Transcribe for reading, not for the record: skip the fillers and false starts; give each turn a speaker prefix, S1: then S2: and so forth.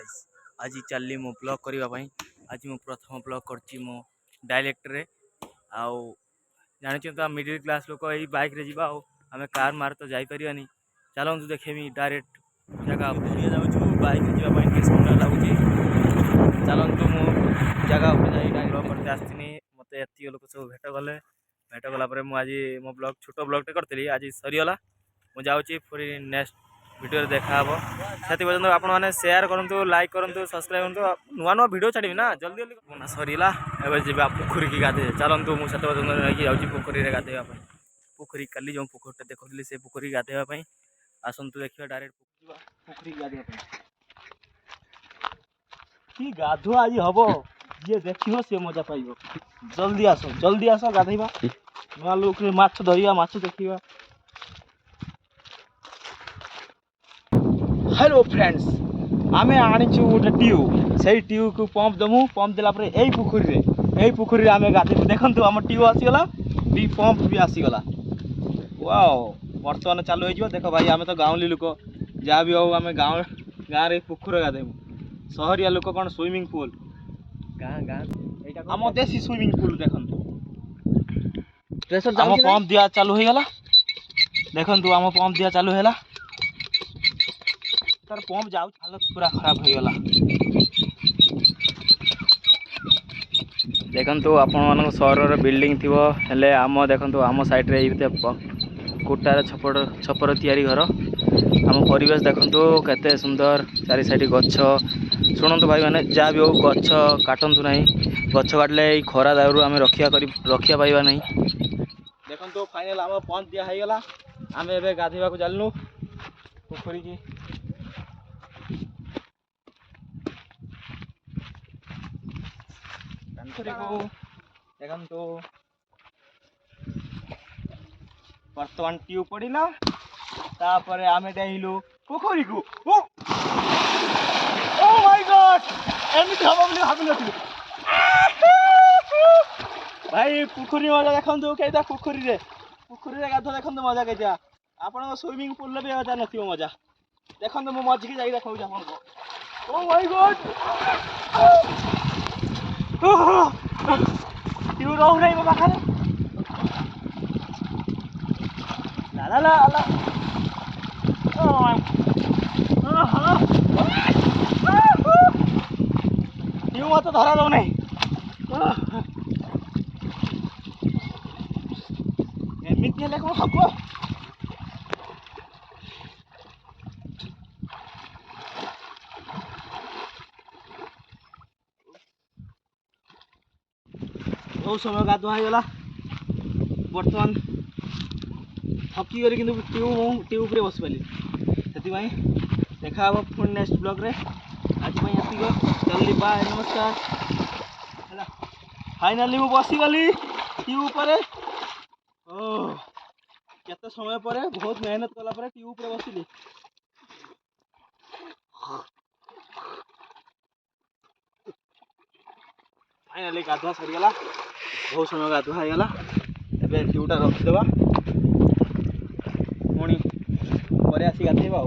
S1: Guys आज चलली मो ब्लॉग करने आज मो प्रथम ब्लॉग करची मो डायलेक्ट रे आउ जानी तो मिडिल क्लास लोक यही बाइक रे जीवा आम कार मार तो जाई परियानी चलतु देखेमी डायरेक्ट जगह जाऊँ बाइक जावाई सुंदर लगुच चलतु मु जगह ब्लॉग करते आसनी मत एत लोक सब भेट गला मुझे मो ब्लॉग छोट ब्लॉगटे करी आज सरीगला मुझे पूरी नेक्स्ट वीडियो देखा से पर्यटन आप शेयर करूँ लाइक करूँ सब्सक्राइब करूँ नुआ नुआ वीडियो छाड़ी ना जल्दी जल्दी सरीला एवं जी पोखरी की गाधे चलतु मुझे पर्यटन जाऊँगी पोखरी गाधेवा पोखरी कल जो पोखरी देखी से पोखरी गाधेवाई आसतु देखिए डायरेक्ट पोखरी गाधेवा कि गाधुआ आज हम जी देखो सी मजा पाइब जल्दी आस गाधेवा नुआ लोक माछ धरिया माछ देखा। हेलो फ्रेंड्स आमे आनीचु गोटे ट्यूब से ट्यूब को पंप दमु पंप देला यही पोखरी आमे गाधे देखु आम ट्यूब आसीगला भी पंप भी आसीगला वाओ बर्तमान चालू हो देख भाई आमे तो गाँवली लोक जहाँ भी आम गाँव गाँव पोखर गाधेमु सहरिया लोक कौन स्विमिंग पूल आम देसी स्विमिंग पूल देखु आम पंप दिया चालू हो गला देखु आम पंप दिया चालू है तार पंप जाऊ हालत पूरा खराब हो गला देखु आपण सहर बिल्डिंग थी हेले आम देखु आम साइड्रे कुटार छपर तैयारी घर आम परिवेश देखु केते सुंदर चारि साइड गछ शुणु भाई मैंने जहाँ भी हो गछ काटतु ना गछ काटिले खरा दायरू आम रक्षा पाइबा नहीं देखु फाइनल आम पंप दिया हो गला आम एवं गाधेवा चलनु पोखरी की देखु बर्तमान ट्यूब पड़ा तापर आम डेलु पोखरी को ओ माय गॉड एमती हम बोली भाभी नी भाई पोखरी मजा देखु कईटा पोखरी गाध देखु मजा कईटा आप स्विमिंग पूल भी मजा न मजा देखु मु मझी जाई देखा आपको ओ माय गॉड ट्यूब रहू नहीं मो पाखे ला ला ला ट्यूब मत धरा दो नहीं एमती हेल्ले कौन हम बहुत समय गाधुआ होगा बर्तमान थकी गली कि ट्यूब बस पाली से देखा पुणी नेक्स्ट ब्लॉग रे आज चलली बाय नमस्कार है फाइनाली मु बसीगली ट्यूब पर केते समय पर बहुत मेहनत कला ट्यूब पर बसिली फाइनाली गाधुआ सरीगला बहुत समय गाधुआ होगा एवं ट्यूबटा रखीदे पुणी पर आसी गाधेवा।